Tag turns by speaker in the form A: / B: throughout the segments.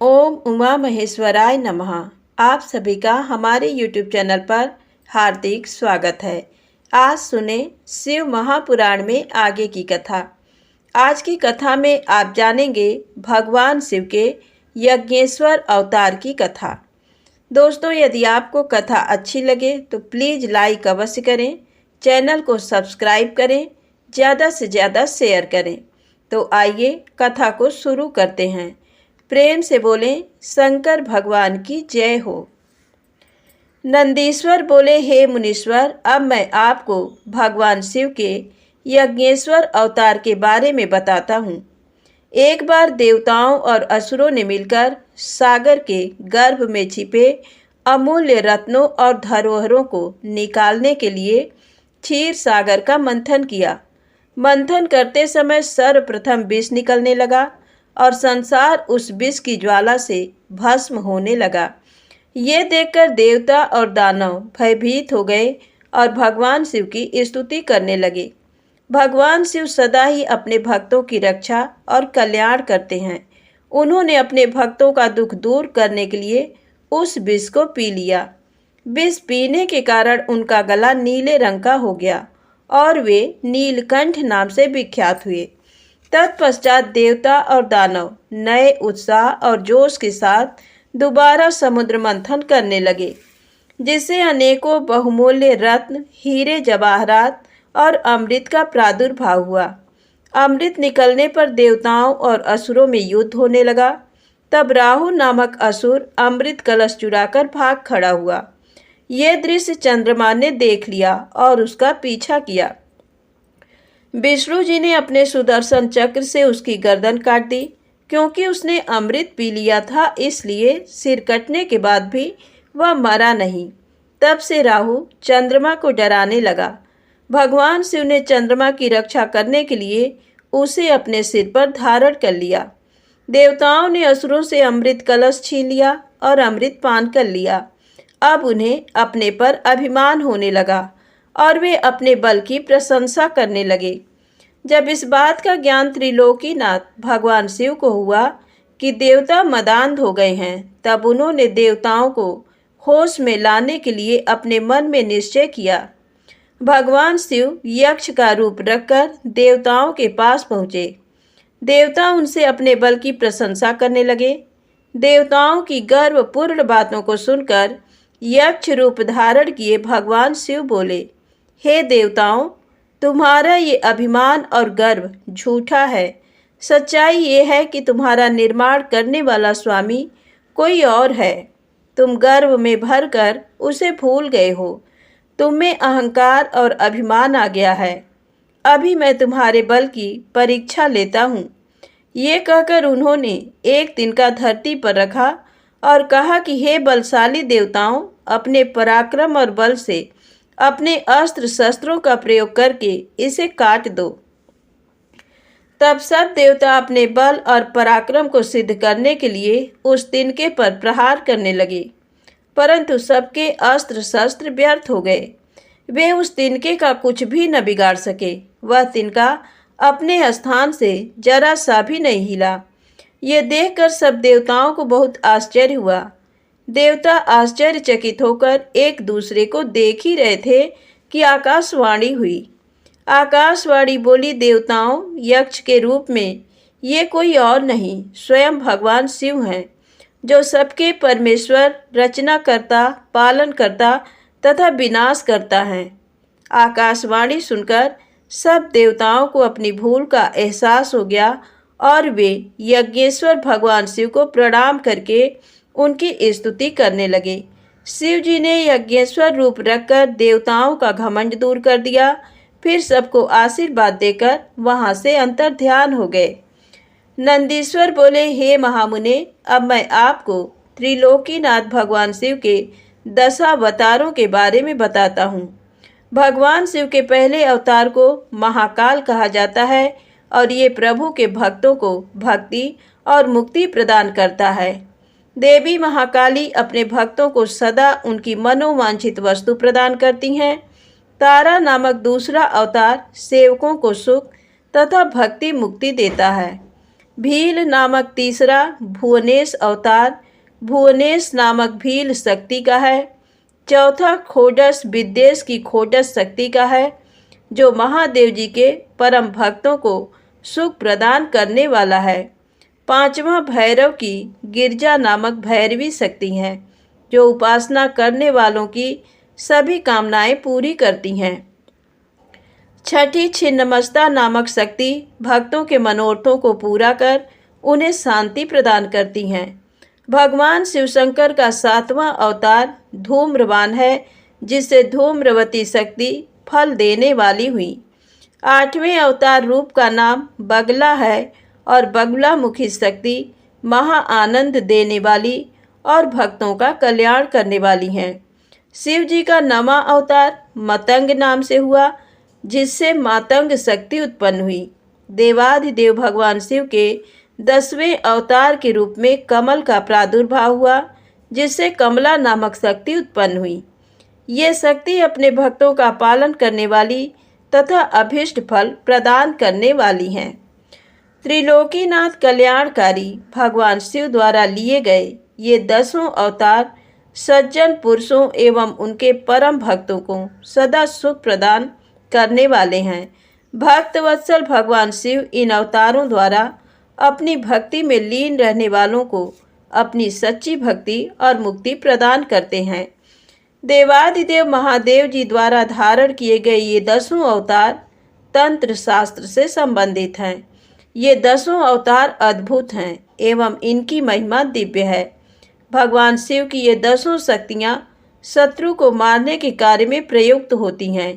A: ओम उमा महेश्वराय नमः। आप सभी का हमारे YouTube चैनल पर हार्दिक स्वागत है। आज सुने शिव महापुराण में आगे की कथा। आज की कथा में आप जानेंगे भगवान शिव के यज्ञेश्वर अवतार की कथा। दोस्तों, यदि आपको कथा अच्छी लगे तो प्लीज़ लाइक अवश्य करें, चैनल को सब्सक्राइब करें, ज़्यादा से ज़्यादा शेयर करें। तो आइए कथा को शुरू करते हैं। प्रेम से बोलें शंकर भगवान की जय हो। नंदीश्वर बोले, हे मुनीश्वर, अब मैं आपको भगवान शिव के यज्ञेश्वर अवतार के बारे में बताता हूँ। एक बार देवताओं और असुरों ने मिलकर सागर के गर्भ में छिपे अमूल्य रत्नों और धरोहरों को निकालने के लिए क्षीर सागर का मंथन किया। मंथन करते समय सर्वप्रथम विष निकलने लगा और संसार उस विष की ज्वाला से भस्म होने लगा। ये देखकर देवता और दानव भयभीत हो गए और भगवान शिव की स्तुति करने लगे। भगवान शिव सदा ही अपने भक्तों की रक्षा और कल्याण करते हैं। उन्होंने अपने भक्तों का दुख दूर करने के लिए उस विष को पी लिया। विष पीने के कारण उनका गला नीले रंग का हो गया और वे नीलकंठ नाम से विख्यात हुए। तत्पश्चात देवता और दानव नए उत्साह और जोश के साथ दोबारा समुद्र मंथन करने लगे, जिससे अनेकों बहुमूल्य रत्न, हीरे जवाहरात और अमृत का प्रादुर्भाव हुआ। अमृत निकलने पर देवताओं और असुरों में युद्ध होने लगा। तब राहु नामक असुर अमृत कलश चुराकर भाग खड़ा हुआ। यह दृश्य चंद्रमा ने देख लिया और उसका पीछा किया। विष्णु जी ने अपने सुदर्शन चक्र से उसकी गर्दन काट दी। क्योंकि उसने अमृत पी लिया था, इसलिए सिर कटने के बाद भी वह मरा नहीं। तब से राहु चंद्रमा को डराने लगा। भगवान शिव ने चंद्रमा की रक्षा करने के लिए उसे अपने सिर पर धारण कर लिया। देवताओं ने असुरों से अमृत कलश छीन लिया और अमृत पान कर लिया। अब उन्हें अपने पर अभिमान होने लगा और वे अपने बल की प्रशंसा करने लगे। जब इस बात का ज्ञान त्रिलोकीनाथ भगवान शिव को हुआ कि देवता मदान्ध हो गए हैं, तब उन्होंने देवताओं को होश में लाने के लिए अपने मन में निश्चय किया। भगवान शिव यक्ष का रूप रखकर देवताओं के पास पहुँचे। देवता उनसे अपने बल की प्रशंसा करने लगे। देवताओं की गर्वपूर्ण बातों को सुनकर यक्ष रूप धारण किए भगवान शिव बोले, हे देवताओं, तुम्हारा ये अभिमान और गर्व झूठा है। सच्चाई ये है कि तुम्हारा निर्माण करने वाला स्वामी कोई और है। तुम गर्व में भरकर उसे भूल गए हो। तुम में अहंकार और अभिमान आ गया है। अभी मैं तुम्हारे बल की परीक्षा लेता हूँ। ये कहकर उन्होंने एक तिनका धरती पर रखा और कहा कि हे बलशाली देवताओं, अपने पराक्रम और बल से अपने अस्त्र शस्त्रों का प्रयोग करके इसे काट दो। तब सब देवता अपने बल और पराक्रम को सिद्ध करने के लिए उस तिनके पर प्रहार करने लगे, परंतु सबके अस्त्र शस्त्र व्यर्थ हो गए। वे उस तिनके का कुछ भी न बिगाड़ सके। वह तिनका अपने स्थान से जरा सा भी नहीं हिला। ये देखकर सब देवताओं को बहुत आश्चर्य हुआ। देवता आश्चर्यचकित होकर एक दूसरे को देख ही रहे थे कि आकाशवाणी हुई। आकाशवाणी बोली, देवताओं, यक्ष के रूप में ये कोई और नहीं, स्वयं भगवान शिव हैं, जो सबके परमेश्वर, रचनाकर्ता, पालनकर्ता तथा विनाश करता है। आकाशवाणी सुनकर सब देवताओं को अपनी भूल का एहसास हो गया और वे यज्ञेश्वर भगवान शिव को प्रणाम करके उनकी स्तुति करने लगे। शिव जी ने यज्ञेश्वर रूप रखकर देवताओं का घमंड दूर कर दिया। फिर सबको आशीर्वाद देकर वहां से अंतर्ध्यान हो गए। नंदीश्वर बोले, हे महामुने, अब मैं आपको त्रिलोकीनाथ भगवान शिव के दशावतारों के बारे में बताता हूँ। भगवान शिव के पहले अवतार को महाकाल कहा जाता है और ये प्रभु के भक्तों को भक्ति और मुक्ति प्रदान करता है। देवी महाकाली अपने भक्तों को सदा उनकी मनोवांछित वस्तु प्रदान करती हैं। तारा नामक दूसरा अवतार सेवकों को सुख तथा भक्ति मुक्ति देता है। भील नामक तीसरा भुवनेश अवतार भुवनेश नामक भील शक्ति का है। चौथा खोडस विद्वेष की खोडस शक्ति का है, जो महादेव जी के परम भक्तों को सुख प्रदान करने वाला है। पांचवा भैरव की गिरजा नामक भैरवी शक्ति है, जो उपासना करने वालों की सभी कामनाएं पूरी करती हैं। छठी छिन्नमस्ता नामक शक्ति भक्तों के मनोरथों को पूरा कर उन्हें शांति प्रदान करती हैं। भगवान शिवशंकर का सातवां अवतार धूम्रवान है, जिससे धूम्रवती शक्ति फल देने वाली हुई। आठवें अवतार रूप का नाम बगला है और बगला मुखी शक्ति महा आनंद देने वाली और भक्तों का कल्याण करने वाली हैं। शिव जी का नवां अवतार मतंग नाम से हुआ, जिससे मातंग शक्ति उत्पन्न हुई। देवाधिदेव भगवान शिव के 10वें अवतार के रूप में कमल का प्रादुर्भाव हुआ, जिससे कमला नामक शक्ति उत्पन्न हुई। ये शक्ति अपने भक्तों का पालन करने वाली तथा अभीष्ट फल प्रदान करने वाली हैं। त्रिलोकीनाथ कल्याणकारी भगवान शिव द्वारा लिए गए ये 10 अवतार सज्जन पुरुषों एवं उनके परम भक्तों को सदा सुख प्रदान करने वाले हैं। भक्त वत्सल भगवान शिव इन अवतारों द्वारा अपनी भक्ति में लीन रहने वालों को अपनी सच्ची भक्ति और मुक्ति प्रदान करते हैं। देवाधिदेव महादेव जी द्वारा धारण किए गए ये 10 अवतार तंत्र शास्त्र से संबंधित हैं। ये 10 अवतार अद्भुत हैं एवं इनकी महिमा दिव्य है। भगवान शिव की ये 10 शक्तियाँ शत्रु को मारने के कार्य में प्रयुक्त होती हैं।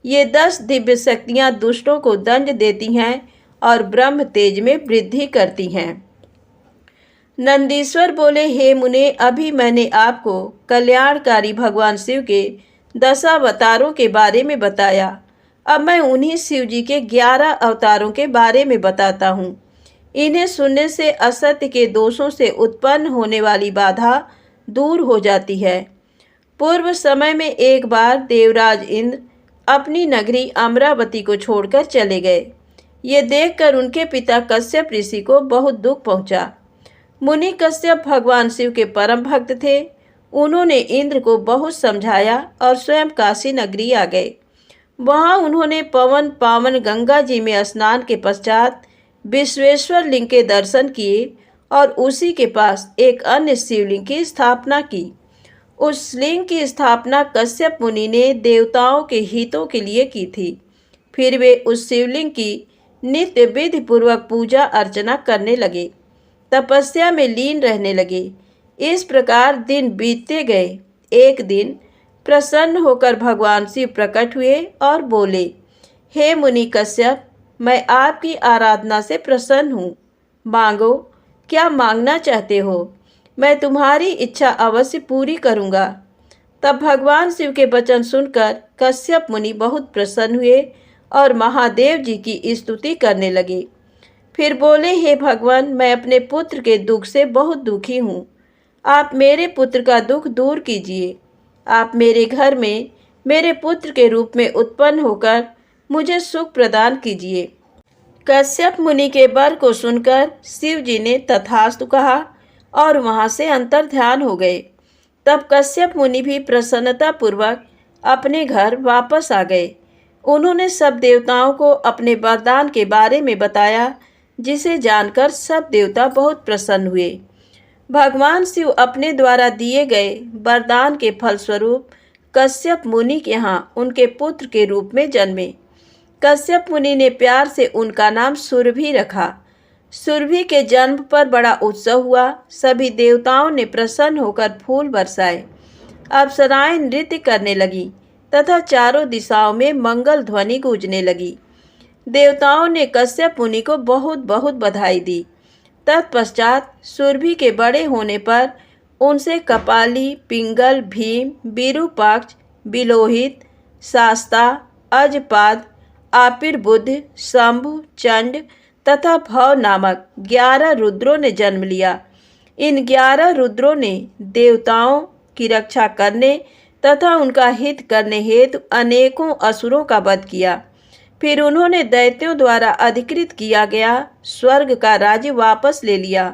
A: ये 10 दिव्य शक्तियाँ दुष्टों को दंड देती हैं और ब्रह्म तेज में वृद्धि करती हैं। नंदीश्वर बोले, हे मुने, अभी मैंने आपको कल्याणकारी भगवान शिव के 10 अवतारों के बारे में बताया। अब मैं उन्हीं शिव जी के 11 अवतारों के बारे में बताता हूँ। इन्हें सुनने से असत्य के दोषों से उत्पन्न होने वाली बाधा दूर हो जाती है। पूर्व समय में एक बार देवराज इंद्र अपनी नगरी अमरावती को छोड़कर चले गए। ये देखकर उनके पिता कश्यप ऋषि को बहुत दुख पहुंचा। मुनि कश्यप भगवान शिव के परम भक्त थे। उन्होंने इंद्र को बहुत समझाया और स्वयं काशी नगरी आ गए। वहां उन्होंने पवन पावन गंगा जी में स्नान के पश्चात विश्वेश्वर लिंग के दर्शन किए और उसी के पास एक अन्य शिवलिंग की स्थापना की। उस लिंग की स्थापना कश्यप मुनि ने देवताओं के हितों के लिए की थी। फिर वे उस शिवलिंग की नित्य विधि पूर्वक पूजा अर्चना करने लगे, तपस्या में लीन रहने लगे। इस प्रकार दिन बीतते गए। एक दिन प्रसन्न होकर भगवान शिव प्रकट हुए और बोले, हे मुनि कश्यप, मैं आपकी आराधना से प्रसन्न हूँ। मांगो, क्या मांगना चाहते हो? मैं तुम्हारी इच्छा अवश्य पूरी करूँगा। तब भगवान शिव के वचन सुनकर कश्यप मुनि बहुत प्रसन्न हुए और महादेव जी की स्तुति करने लगे। फिर बोले, हे भगवान, मैं अपने पुत्र के दुख से बहुत दुखी हूँ। आप मेरे पुत्र का दुख दूर कीजिए। आप मेरे घर में मेरे पुत्र के रूप में उत्पन्न होकर मुझे सुख प्रदान कीजिए। कश्यप मुनि के वर को सुनकर शिव जी ने तथास्तु कहा और वहाँ से अंतर्ध्यान हो गए। तब कश्यप मुनि भी प्रसन्नता पूर्वक अपने घर वापस आ गए। उन्होंने सब देवताओं को अपने वरदान के बारे में बताया, जिसे जानकर सब देवता बहुत प्रसन्न हुए। भगवान शिव अपने द्वारा दिए गए वरदान के फलस्वरूप कश्यप मुनि के यहाँ उनके पुत्र के रूप में जन्मे। कश्यप मुनि ने प्यार से उनका नाम सुरभि रखा। सुरभि के जन्म पर बड़ा उत्सव हुआ। सभी देवताओं ने प्रसन्न होकर फूल बरसाए। अप्सराएं नृत्य करने लगी तथा चारों दिशाओं में मंगल ध्वनि गूंजने लगी। देवताओं ने कश्यप मुनि को बहुत बहुत बधाई दी। तत्पश्चात सुरभि के बड़े होने पर उनसे कपाली, पिंगल, भीम, विरूपाक्ष, बिलोहित, शास्ता, अजपाद, आपिर्बुद्ध, शंभु, चंड तथा भव नामक 11 रुद्रों ने जन्म लिया। इन 11 रुद्रों ने देवताओं की रक्षा करने तथा उनका हित करने हेतु अनेकों असुरों का वध किया। फिर उन्होंने दैत्यों द्वारा अधिकृत किया गया स्वर्ग का राज्य वापस ले लिया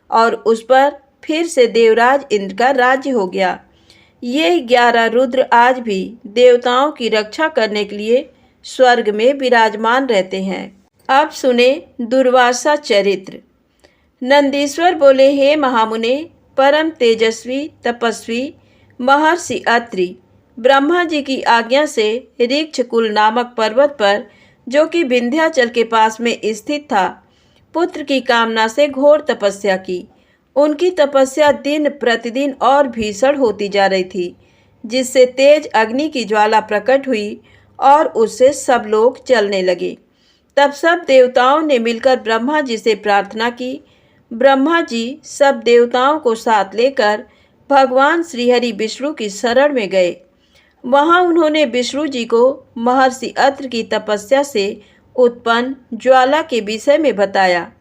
A: और उस पर फिर से देवराज इंद्र का राज्य हो गया। ये 11 रुद्र आज भी देवताओं की रक्षा करने के लिए स्वर्ग में विराजमान रहते हैं। अब सुने दुर्वासा चरित्र। नंदीश्वर बोले, हे महामुने, परम तेजस्वी तपस्वी महर्षि अत्रि ब्रह्मा जी की आज्ञा से ऋक्षकुल नामक पर्वत पर, जो कि विंध्याचल के पास में स्थित था, पुत्र की कामना से घोर तपस्या की। उनकी तपस्या दिन प्रतिदिन और भीषण होती जा रही थी, जिससे तेज अग्नि की ज्वाला प्रकट हुई और उससे सब लोग जलने लगे। तब सब देवताओं ने मिलकर ब्रह्मा जी से प्रार्थना की। ब्रह्मा जी सब देवताओं को साथ लेकर भगवान श्रीहरि विष्णु की शरण में गए। वहां उन्होंने विष्णु जी को महर्षि अत्रि की तपस्या से उत्पन्न ज्वाला के विषय में बताया।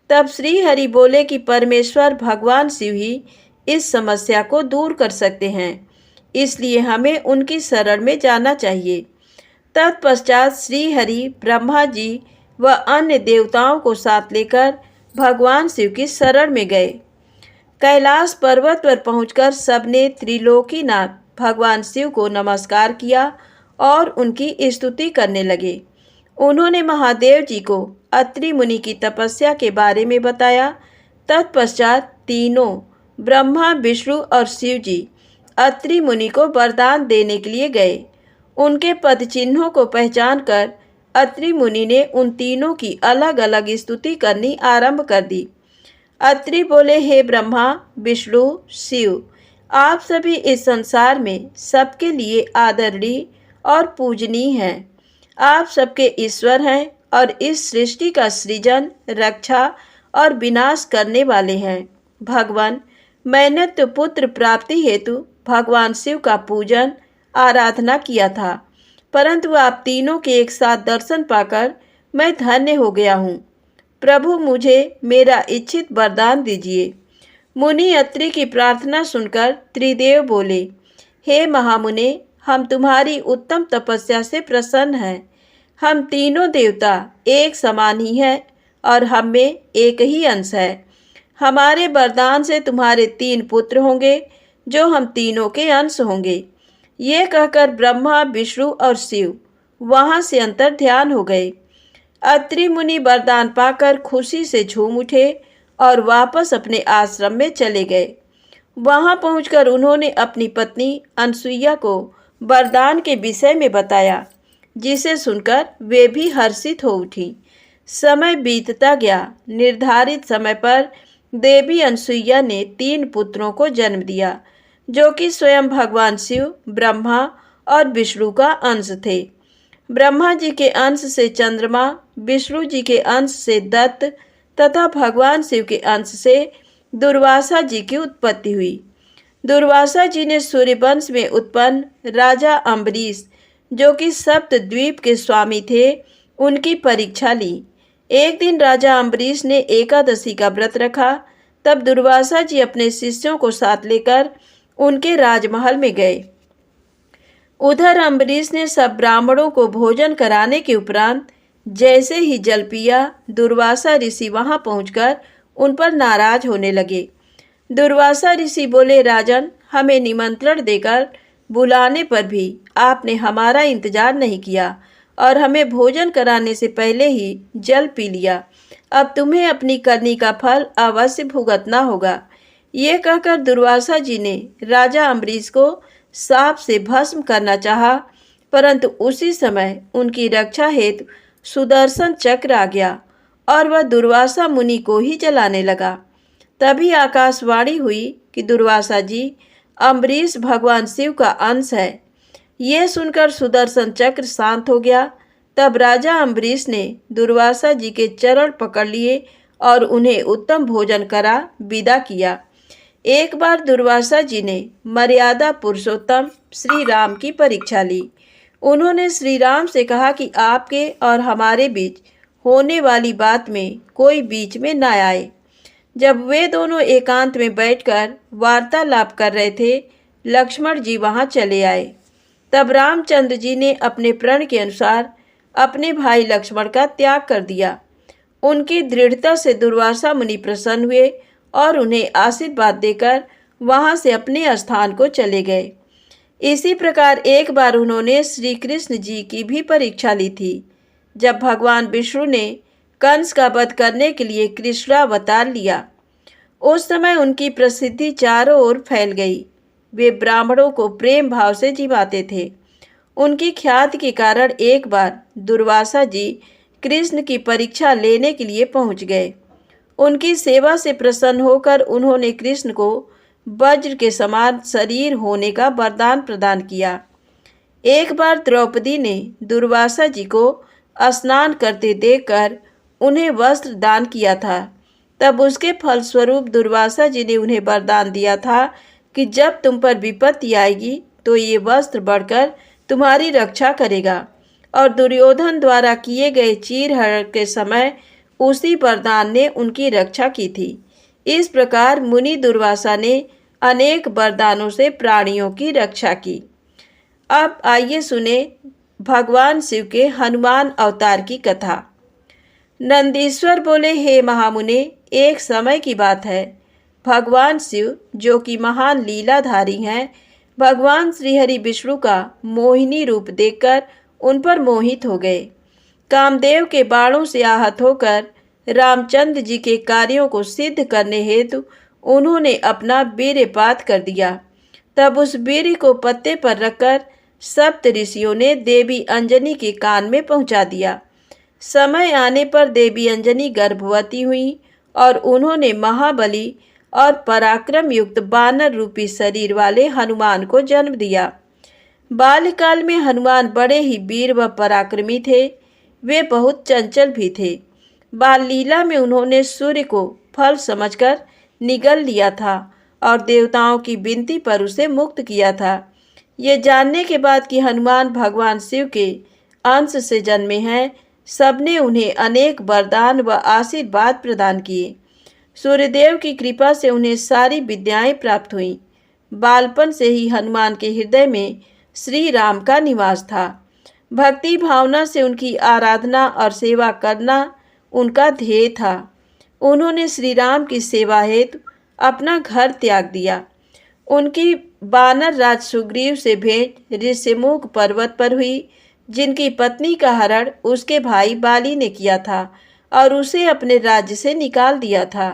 A: तब श्री हरि बोले कि परमेश्वर भगवान शिव ही इस समस्या को दूर कर सकते हैं, इसलिए हमें उनकी शरण में जाना चाहिए। तत्पश्चात श्री हरि ब्रह्मा जी व अन्य देवताओं को साथ लेकर भगवान शिव की शरण में गए। कैलाश पर्वत पर पहुंचकर सबने त्रिलोकीनाथ भगवान शिव को नमस्कार किया और उनकी स्तुति करने लगे। उन्होंने महादेव जी को अत्रि मुनि की तपस्या के बारे में बताया। तत्पश्चात तीनों ब्रह्मा, विष्णु और शिव जी अत्रि मुनि को वरदान देने के लिए गए। उनके पद चिन्हों को पहचान कर अत्रि मुनि ने उन तीनों की अलग अलग स्तुति करनी आरंभ कर दी। अत्रि बोले, हे ब्रह्मा, विष्णु, शिव, आप सभी इस संसार में सबके लिए आदरणीय और पूजनीय हैं। आप सबके ईश्वर हैं और इस सृष्टि का सृजन, रक्षा और विनाश करने वाले हैं। भगवान, मैंने तो पुत्र प्राप्ति हेतु भगवान शिव का पूजन आराधना किया था, परंतु आप तीनों के एक साथ दर्शन पाकर मैं धन्य हो गया हूँ। प्रभु, मुझे मेरा इच्छित वरदान दीजिए। मुनि अत्रि की प्रार्थना सुनकर त्रिदेव बोले, हे महामुने, हम तुम्हारी उत्तम तपस्या से प्रसन्न हैं। हम तीनों देवता एक समान ही हैं और हम में एक ही अंश है। हमारे वरदान से तुम्हारे 3 पुत्र होंगे, जो हम तीनों के अंश होंगे। ये कहकर ब्रह्मा, विष्णु और शिव वहां से अंतर ध्यान हो गए। अत्रि मुनि वरदान पाकर खुशी से झूम उठे और वापस अपने आश्रम में चले गए। वहां पहुंचकर उन्होंने अपनी पत्नी अनसुईया को वरदान के विषय में बताया, जिसे सुनकर वे भी हर्षित हो उठी। समय बीतता गया। निर्धारित समय पर देवी अनसुईया ने 3 पुत्रों को जन्म दिया, जो कि स्वयं भगवान शिव, ब्रह्मा और विष्णु का अंश थे। ब्रह्मा जी के अंश से चंद्रमा, विष्णु जी के अंश से दत्त तथा भगवान शिव के अंश से दुर्वासा जी की उत्पत्ति हुई। दुर्वासा जी ने सूर्यवंश में उत्पन्न राजा अम्बरीश, जो कि सप्त द्वीप के स्वामी थे, उनकी परीक्षा ली। एक दिन राजा अम्बरीश ने एकादशी का व्रत रखा। तब दुर्वासा जी अपने शिष्यों को साथ लेकर उनके राजमहल में गए। उधर अम्बरीश ने सब ब्राह्मणों को भोजन कराने के उपरांत जैसे ही जल पिया, दुर्वासा ऋषि वहां पहुंचकर उन पर नाराज होने लगे। दुर्वासा ऋषि बोले, राजन, हमें निमंत्रण देकर बुलाने पर भी आपने हमारा इंतजार नहीं किया और हमें भोजन कराने से पहले ही जल पी लिया। अब तुम्हें अपनी करनी का फल अवश्य भुगतना होगा। ये कहकर दुर्वासा जी ने राजा अम्बरीश को साप से भस्म करना चाहा, परंतु उसी समय उनकी रक्षा हेतु सुदर्शन चक्र आ गया और वह दुर्वासा मुनि को ही जलाने लगा। तभी आकाशवाणी हुई कि दुर्वासा जी अम्बरीश भगवान शिव का अंश है। ये सुनकर सुदर्शन चक्र शांत हो गया। तब राजा अम्बरीश ने दुर्वासा जी के चरण पकड़ लिए और उन्हें उत्तम भोजन करा विदा किया। एक बार दुर्वासा जी ने मर्यादा पुरुषोत्तम श्री राम की परीक्षा ली। उन्होंने श्री राम से कहा कि आपके और हमारे बीच होने वाली बात में कोई बीच में न आए। जब वे दोनों एकांत में बैठकर वार्तालाप कर रहे थे, लक्ष्मण जी वहां चले आए। तब रामचंद्र जी ने अपने प्रण के अनुसार अपने भाई लक्ष्मण का त्याग कर दिया। उनकी दृढ़ता से दुर्वासा मुनि प्रसन्न हुए और उन्हें आशीर्वाद देकर वहां से अपने स्थान को चले गए। इसी प्रकार एक बार उन्होंने श्री कृष्ण जी की भी परीक्षा ली थी। जब भगवान विष्णु ने कंस का वध करने के लिए कृष्णावतार लिया, उस समय उनकी प्रसिद्धि चारों ओर फैल गई। वे ब्राह्मणों को प्रेम भाव से जिवाते थे। उनकी ख्याति के कारण एक बार दुर्वासा जी कृष्ण की परीक्षा लेने के लिए पहुंच गए। उनकी सेवा से प्रसन्न होकर उन्होंने कृष्ण को वज्र के समान शरीर होने का वरदान प्रदान किया। एक बार द्रौपदी ने दुर्वासा जी को स्नान करते देखकर उन्हें वस्त्र दान किया था। तब उसके फलस्वरूप दुर्वासा जी ने उन्हें वरदान दिया था कि जब तुम पर विपत्ति आएगी तो ये वस्त्र बढ़कर तुम्हारी रक्षा करेगा। और दुर्योधन द्वारा किए गए चीरहरण के समय उसी वरदान ने उनकी रक्षा की थी। इस प्रकार मुनि दुर्वासा ने अनेक वरदानों से प्राणियों की रक्षा की। अब आइए सुने भगवान शिव के हनुमान अवतार की कथा। नंदीश्वर बोले, हे महामुने, एक समय की बात है, भगवान शिव जो कि महान लीलाधारी हैं, भगवान श्रीहरि विष्णु का मोहिनी रूप देखकर उन पर मोहित हो गए। कामदेव के बाणों से आहत होकर रामचंद्र जी के कार्यों को सिद्ध करने हेतु उन्होंने अपना वीर्यपात कर दिया। तब उस वीर्य को पत्ते पर रखकर सप्त ऋषियों ने देवी अंजनी के कान में पहुंचा दिया। समय आने पर देवी अंजनी गर्भवती हुई और उन्होंने महाबली और पराक्रम युक्त बानर रूपी शरीर वाले हनुमान को जन्म दिया। बाल्यकाल में हनुमान बड़े ही वीर व पराक्रमी थे। वे बहुत चंचल भी थे। बाल लीला में उन्होंने सूर्य को फल समझकर निगल लिया था और देवताओं की विनती पर उसे मुक्त किया था। ये जानने के बाद कि हनुमान भगवान शिव के अंश से जन्मे हैं, सबने उन्हें अनेक वरदान व आशीर्वाद प्रदान किए। सूर्यदेव की कृपा से उन्हें सारी विद्याएं प्राप्त हुईं। बालपन से ही हनुमान के हृदय में श्री राम का निवास था। भक्ति भावना से उनकी आराधना और सेवा करना उनका ध्येय था। उन्होंने श्री राम की सेवा हेतु अपना घर त्याग दिया। उनकी बानर राज सुग्रीव से भेंट ऋषिमुख पर्वत पर हुई, जिनकी पत्नी का हरण उसके भाई बाली ने किया था और उसे अपने राज्य से निकाल दिया था।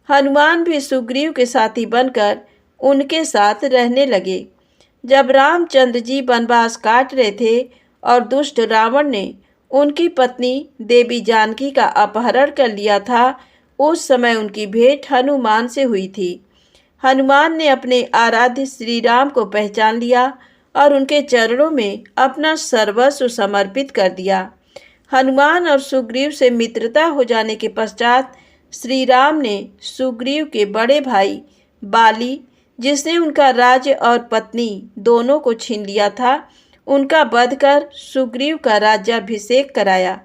A: हनुमान भी सुग्रीव के साथी बनकर उनके साथ रहने लगे। जब रामचंद्र जी वनवास काट रहे थे और दुष्ट रावण ने उनकी पत्नी देवी जानकी का अपहरण कर लिया था, उस समय उनकी भेंट हनुमान से हुई थी। हनुमान ने अपने आराध्य श्री राम को पहचान लिया और उनके चरणों में अपना सर्वस्व समर्पित कर दिया। हनुमान और सुग्रीव से मित्रता हो जाने के पश्चात श्री राम ने सुग्रीव के बड़े भाई बाली, जिसने उनका राज्य और पत्नी दोनों को छीन लिया था, उनका वध कर सुग्रीव का राज्याभिषेक कराया।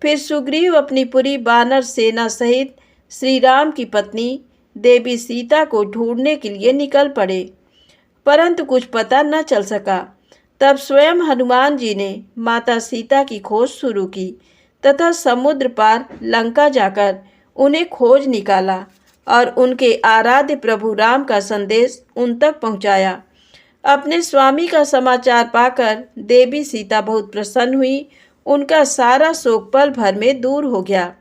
A: फिर सुग्रीव अपनी पूरी वानर सेना सहित श्री राम की पत्नी देवी सीता को ढूंढने के लिए निकल पड़े, परंतु कुछ पता न चल सका। तब स्वयं हनुमान जी ने माता सीता की खोज शुरू की तथा समुद्र पार लंका जाकर उन्हें खोज निकाला और उनके आराध्य प्रभु राम का संदेश उन तक पहुंचाया। अपने स्वामी का समाचार पाकर देवी सीता बहुत प्रसन्न हुई। उनका सारा शोक पल भर में दूर हो गया।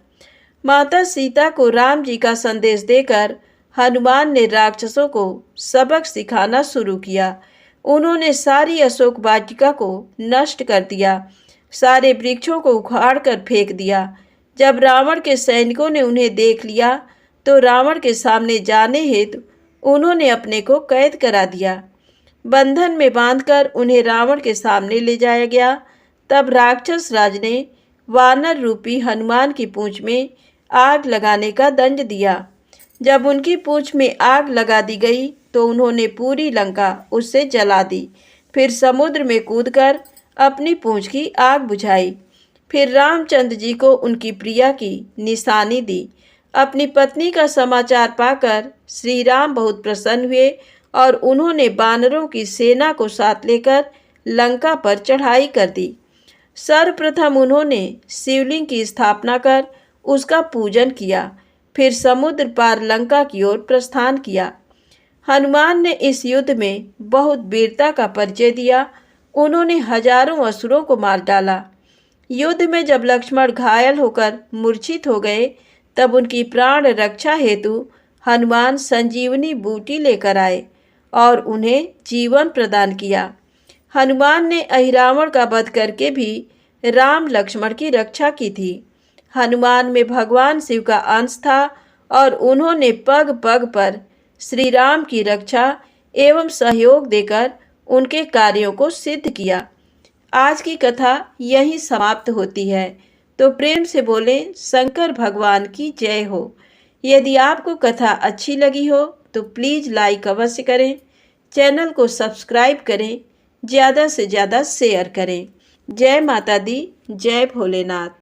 A: माता सीता को राम जी का संदेश देकर हनुमान ने राक्षसों को सबक सिखाना शुरू किया। उन्होंने सारी अशोक वाटिका को नष्ट कर दिया, सारे वृक्षों को उखाड़ कर फेंक दिया। जब रावण के सैनिकों ने उन्हें देख लिया तो रावण के सामने जाने हेतु उन्होंने अपने को कैद करा दिया। बंधन में बांधकर उन्हें रावण के सामने ले जाया गया। तब राक्षस राज ने वानर रूपी हनुमान की पूंछ में आग लगाने का दंड दिया। जब उनकी पूंछ में आग लगा दी गई तो उन्होंने पूरी लंका उससे जला दी। फिर समुद्र में कूदकर अपनी पूंछ की आग बुझाई। फिर रामचंद्र जी को उनकी प्रिया की निशानी दी। अपनी पत्नी का समाचार पाकर श्री राम बहुत प्रसन्न हुए और उन्होंने बानरों की सेना को साथ लेकर लंका पर चढ़ाई कर दी। सर्वप्रथम उन्होंने शिवलिंग की स्थापना कर उसका पूजन किया, फिर समुद्र पार लंका की ओर प्रस्थान किया। हनुमान ने इस युद्ध में बहुत वीरता का परिचय दिया। उन्होंने हजारों असुरों को मार डाला। युद्ध में जब लक्ष्मण घायल होकर मूर्छित हो गए, तब उनकी प्राण रक्षा हेतु हनुमान संजीवनी बूटी लेकर आए और उन्हें जीवन प्रदान किया। हनुमान ने अहिरावण का वध करके भी राम लक्ष्मण की रक्षा की थी। हनुमान में भगवान शिव का अंश था और उन्होंने पग पग पर श्री राम की रक्षा एवं सहयोग देकर उनके कार्यों को सिद्ध किया। आज की कथा यहीं समाप्त होती है। तो प्रेम से बोलें शंकर भगवान की जय हो। यदि आपको कथा अच्छी लगी हो तो प्लीज़ लाइक अवश्य करें, चैनल को सब्सक्राइब करें, ज़्यादा से ज़्यादा शेयर करें। जय माता दी, जय भोलेनाथ।